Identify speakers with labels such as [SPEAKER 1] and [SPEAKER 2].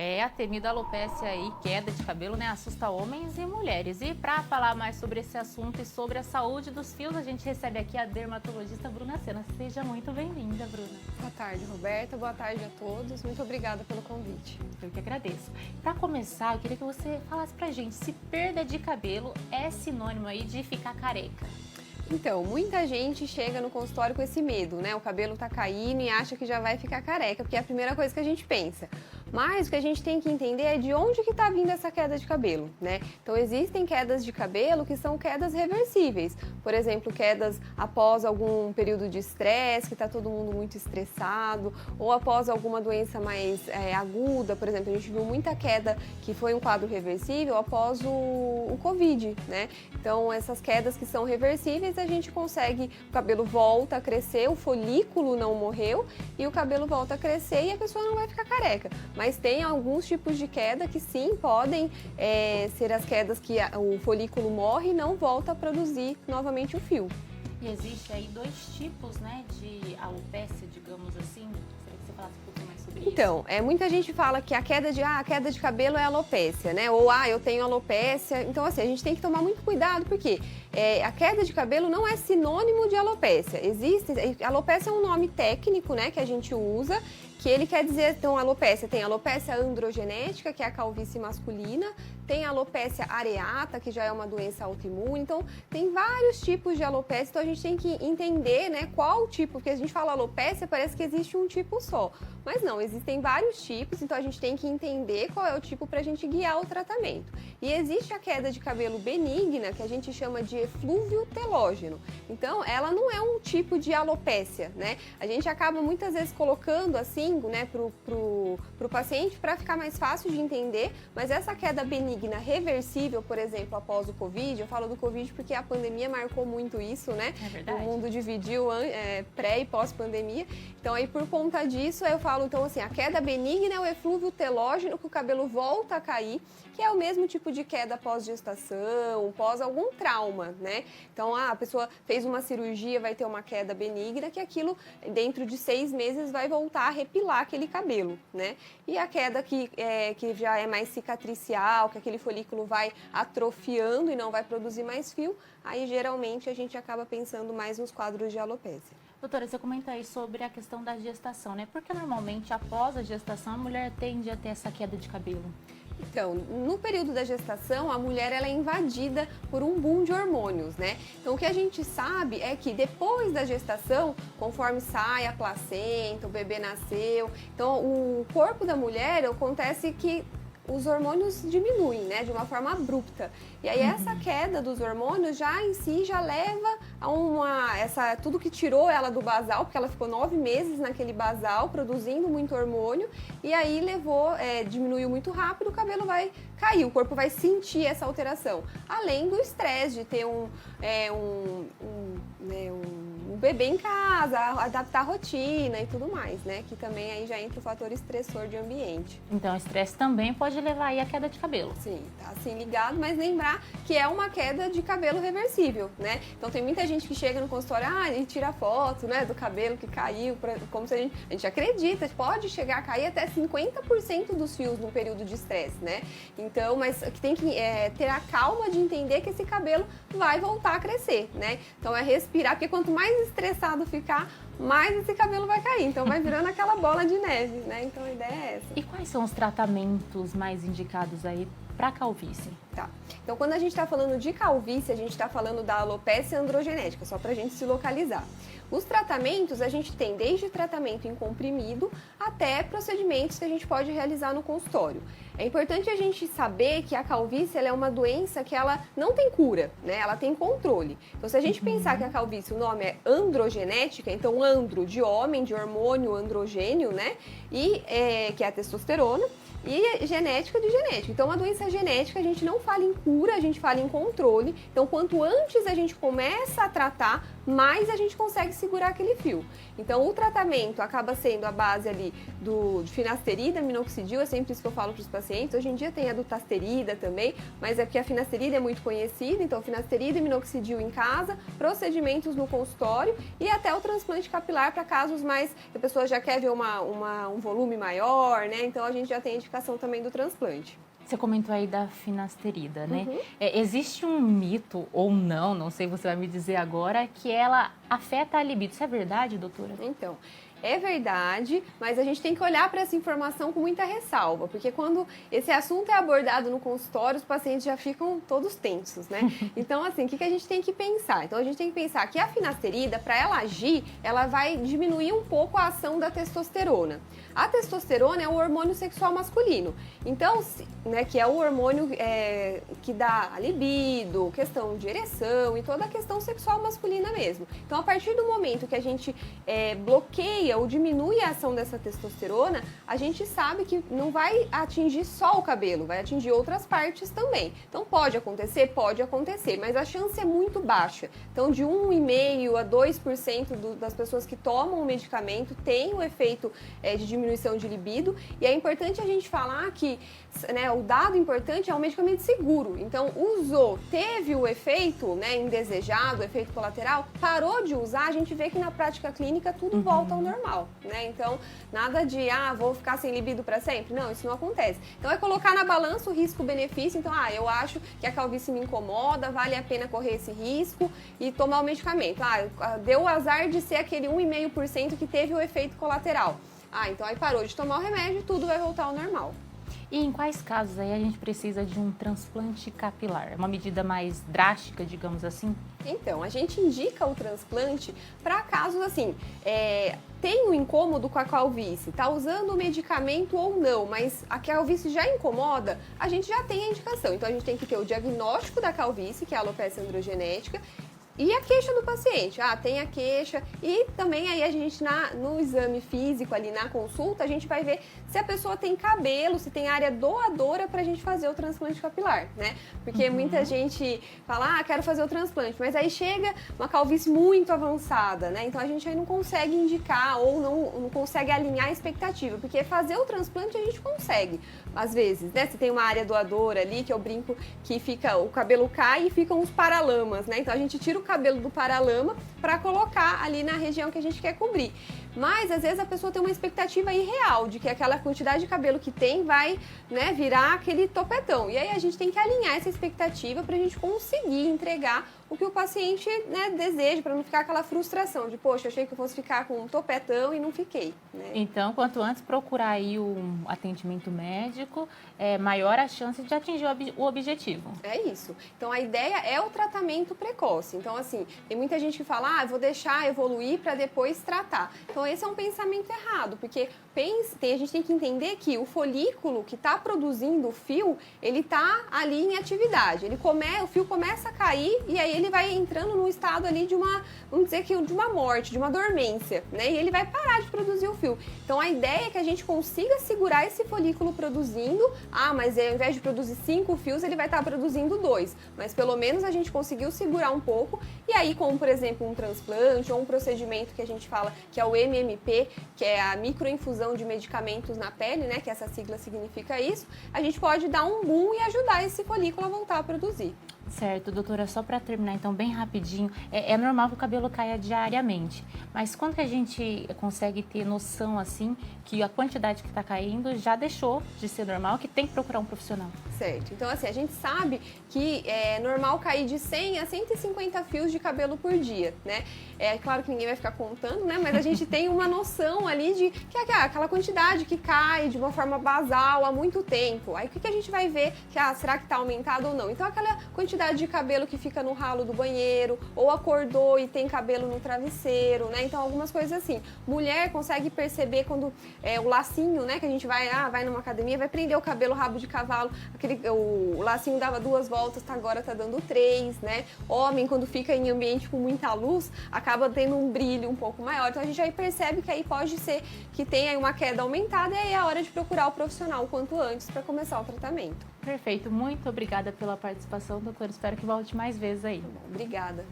[SPEAKER 1] É, a temida alopécia e queda de cabelo, né, assusta homens e mulheres. E para falar mais sobre esse assunto e sobre a saúde dos fios, a gente recebe aqui a dermatologista Bruna Sena. Seja muito bem-vinda, Bruna.
[SPEAKER 2] Boa tarde, Roberta. Boa tarde a todos. Muito obrigada pelo convite.
[SPEAKER 1] Eu que agradeço. Para começar, eu queria que você falasse pra gente se perda de cabelo é sinônimo aí de ficar careca.
[SPEAKER 2] Então, muita gente chega no consultório com esse medo, né? O cabelo tá caindo e acha que já vai ficar careca, porque é a primeira coisa que a gente pensa. Mas o que a gente tem que entender é de onde que tá vindo essa queda de cabelo, né? Então, existem quedas de cabelo que são quedas reversíveis. Por exemplo, quedas após algum período de estresse, que tá todo mundo muito estressado, ou após alguma doença mais aguda. Por exemplo, a gente viu muita queda que foi um quadro reversível após o Covid, né? Então, essas quedas que são reversíveis, a gente consegue, o cabelo volta a crescer, o folículo não morreu e o cabelo volta a crescer e a pessoa não vai ficar careca. Mas tem alguns tipos de queda que sim podem ser as quedas que o folículo morre e não volta a produzir novamente o fio.
[SPEAKER 1] E existe aí dois tipos, né, de alopécia, digamos assim. Gostaria que você falasse um pouquinho mais sobre isso.
[SPEAKER 2] Então, muita gente fala que a queda de cabelo é alopécia, né? Ou, eu tenho alopécia. Então, assim, a gente tem que tomar muito cuidado, porque a queda de cabelo não é sinônimo de alopécia. Alopécia é um nome técnico, né, que a gente usa, que ele quer dizer, então, tem alopécia androgenética, que é a calvície masculina, tem alopécia areata, que já é uma doença autoimune, então tem vários tipos de alopécia, então a gente tem que entender, né, qual tipo, porque a gente fala alopécia, parece que existe um tipo só, mas não, existem vários tipos, então a gente tem que entender qual é o tipo para a gente guiar o tratamento. E existe a queda de cabelo benigna, que a gente chama de eflúvio telógeno, então ela não é um tipo de alopécia, né, a gente acaba muitas vezes colocando assim, né, pro paciente para ficar mais fácil de entender, mas essa queda benigna reversível, por exemplo, após o Covid, eu falo do Covid porque a pandemia marcou muito isso, né?
[SPEAKER 1] É verdade.
[SPEAKER 2] O mundo dividiu pré e pós-pandemia, então aí por conta disso eu falo, então assim, a queda benigna é o eflúvio telógeno, que o cabelo volta a cair, que é o mesmo tipo de queda pós-gestação, pós algum trauma, né? Então a pessoa fez uma cirurgia, vai ter uma queda benigna, que aquilo dentro de 6 meses vai voltar a repilar aquele cabelo, né? E a queda que já é mais cicatricial, que aquele folículo vai atrofiando e não vai produzir mais fio, aí geralmente a gente acaba pensando mais nos quadros de alopécia.
[SPEAKER 1] Doutora, você comenta aí sobre a questão da gestação, né? Porque normalmente após a gestação a mulher tende a ter essa queda de cabelo.
[SPEAKER 2] Então, no período da gestação, a mulher ela é invadida por um boom de hormônios, né? Então, o que a gente sabe é que depois da gestação, conforme sai a placenta, o bebê nasceu, então o corpo da mulher acontece que os hormônios diminuem, né, de uma forma abrupta. E aí essa queda dos hormônios já em si já leva a tudo que tirou ela do basal, porque ela ficou 9 meses naquele basal produzindo muito hormônio, e aí diminuiu muito rápido, o cabelo vai cair, o corpo vai sentir essa alteração. Além do estresse de ter um bebê em casa, adaptar a rotina e tudo mais, né? Que também aí já entra o fator estressor de ambiente.
[SPEAKER 1] Então, o estresse também pode levar aí a queda de cabelo.
[SPEAKER 2] Sim, tá assim ligado, mas lembrar que é uma queda de cabelo reversível, né? Então tem muita gente que chega no consultório, e tira foto, né, do cabelo que caiu, como se a gente acredita, pode chegar a cair até 50% dos fios no período de estresse, né? Então, mas que tem que ter a calma de entender que esse cabelo vai voltar a crescer, né? Então é respirar, porque quanto mais estressado ficar, mais esse cabelo vai cair. Então vai virando aquela bola de neve, né? Então a ideia é essa.
[SPEAKER 1] E quais são os tratamentos mais indicados aí para calvície?
[SPEAKER 2] Tá. Então quando a gente está falando de calvície, a gente está falando da alopécia androgenética, só para a gente se localizar. Os tratamentos, a gente tem desde tratamento em comprimido até procedimentos que a gente pode realizar no consultório. É importante a gente saber que a calvície ela é uma doença que ela não tem cura, né? Ela tem controle. Então, se a gente pensar que a calvície, o nome é androgenética, então andro de homem, de hormônio androgênio, né? E que é a testosterona. E genética de genética. Então, uma doença genética, a gente não fala em cura, a gente fala em controle. Então, quanto antes a gente começa a tratar, mais a gente consegue segurar aquele fio. Então, o tratamento acaba sendo a base ali de finasterida, minoxidil, é sempre isso que eu falo para os pacientes. Hoje em dia tem a dutasterida também, mas é porque a finasterida é muito conhecida, então finasterida e minoxidil em casa, procedimentos no consultório e até o transplante capilar para casos mais que a pessoa já quer ver um volume maior, né? Então a gente já tem a indicação também do transplante.
[SPEAKER 1] Você comentou aí da finasterida, né? Existe um mito, ou não sei, você vai me dizer agora, que ela afeta a libido. Isso é verdade, doutora?
[SPEAKER 2] Então, é verdade, mas a gente tem que olhar para essa informação com muita ressalva, porque quando esse assunto é abordado no consultório, os pacientes já ficam todos tensos, né? Então, assim, o que a gente tem que pensar? Então, a gente tem que pensar que a finasterida, para ela agir, ela vai diminuir um pouco a ação da testosterona. A testosterona é o hormônio sexual masculino, então, né, que é o hormônio que dá a libido, questão de ereção e toda a questão sexual masculina mesmo. Então, a partir do momento que a gente bloqueia ou diminui a ação dessa testosterona, a gente sabe que não vai atingir só o cabelo, vai atingir outras partes também. Então pode acontecer, mas a chance é muito baixa. Então de 1,5% a 2% das pessoas que tomam o medicamento tem o efeito de diminuição de libido, e é importante a gente falar que, né, o dado importante é um medicamento seguro. Então usou, teve o efeito, né, indesejado, o efeito colateral, parou de usar, a gente vê que na prática clínica tudo volta ao normal, né? Então, nada de, vou ficar sem libido para sempre. Não, isso não acontece. Então, é colocar na balança o risco-benefício. Então, eu acho que a calvície me incomoda, vale a pena correr esse risco e tomar o medicamento. Deu o azar de ser aquele 1,5% que teve o efeito colateral. Então aí parou de tomar o remédio e tudo vai voltar ao normal.
[SPEAKER 1] E em quais casos aí a gente precisa de um transplante capilar? É uma medida mais drástica, digamos assim?
[SPEAKER 2] Então, a gente indica o transplante para casos assim, tem um incômodo com a calvície, tá usando o medicamento ou não, mas a calvície já incomoda, a gente já tem a indicação. Então, a gente tem que ter o diagnóstico da calvície, que é a alopecia androgenética, e a queixa do paciente, tem a queixa, e também aí a gente no exame físico ali na consulta, a gente vai ver se a pessoa tem cabelo, se tem área doadora pra gente fazer o transplante capilar, né? Porque muita gente fala, quero fazer o transplante, mas aí chega uma calvície muito avançada, né? Então a gente aí não consegue indicar ou não consegue alinhar a expectativa, porque fazer o transplante a gente consegue, às vezes, né? Se tem uma área doadora ali, que eu brinco que o cabelo cai e ficam os paralamas, né? Então a gente tira o cabelo do paralama para colocar ali na região que a gente quer cobrir. Mas, às vezes, a pessoa tem uma expectativa irreal de que aquela quantidade de cabelo que tem vai, né, virar aquele topetão. E aí a gente tem que alinhar essa expectativa para a gente conseguir entregar o que o paciente, né, deseja, para não ficar aquela frustração de, poxa, achei que eu fosse ficar com um topetão e não fiquei, né?
[SPEAKER 1] Então, quanto antes procurar aí um atendimento médico, maior a chance de atingir o objetivo.
[SPEAKER 2] É isso. Então, a ideia é o tratamento precoce. Então, assim, tem muita gente que fala, eu vou deixar evoluir para depois tratar. Então, esse é um pensamento errado, porque a gente tem que entender que o folículo que está produzindo o fio, ele está ali em atividade. O fio começa a cair e aí ele vai entrando num estado ali de vamos dizer que de uma morte, de uma dormência, né? E ele vai parar de produzir o fio. Então, a ideia é que a gente consiga segurar esse folículo produzindo, mas ao invés de produzir 5 fios, ele vai estar produzindo 2. Mas pelo menos a gente conseguiu segurar um pouco. E aí, como por exemplo um transplante ou um procedimento que a gente fala que é o MMP, que é a microinfusão de medicamentos na pele, né? Que essa sigla significa isso. A gente pode dar um boom e ajudar esse folículo a voltar a produzir.
[SPEAKER 1] Certo, doutora, só para terminar então bem rapidinho, é normal que o cabelo caia diariamente, mas quando que a gente consegue ter noção assim que a quantidade que está caindo já deixou de ser normal, que tem que procurar um profissional?
[SPEAKER 2] Certo, então assim, a gente sabe que é normal cair de 100 a 150 fios de cabelo por dia, né? É claro que ninguém vai ficar contando, né? Mas a gente tem uma noção ali de que é aquela quantidade que cai de uma forma basal há muito tempo. Aí o que a gente vai ver que, será que está aumentado ou não? Então aquela quantidade de cabelo que fica no ralo do banheiro, ou acordou e tem cabelo no travesseiro, né? Então algumas coisas assim. Mulher consegue perceber quando o lacinho, né? Que a gente vai numa academia, vai prender o cabelo rabo de cavalo, o lacinho dava 2 voltas, agora tá dando 3, né? Homem, quando fica em ambiente com muita luz, acaba tendo um brilho um pouco maior. Então a gente aí percebe que aí pode ser que tenha uma queda aumentada e aí é a hora de procurar o profissional o quanto antes para começar o tratamento.
[SPEAKER 1] Perfeito, muito obrigada pela participação, doutora. Espero que volte mais vezes aí.
[SPEAKER 2] Tá bom, obrigada.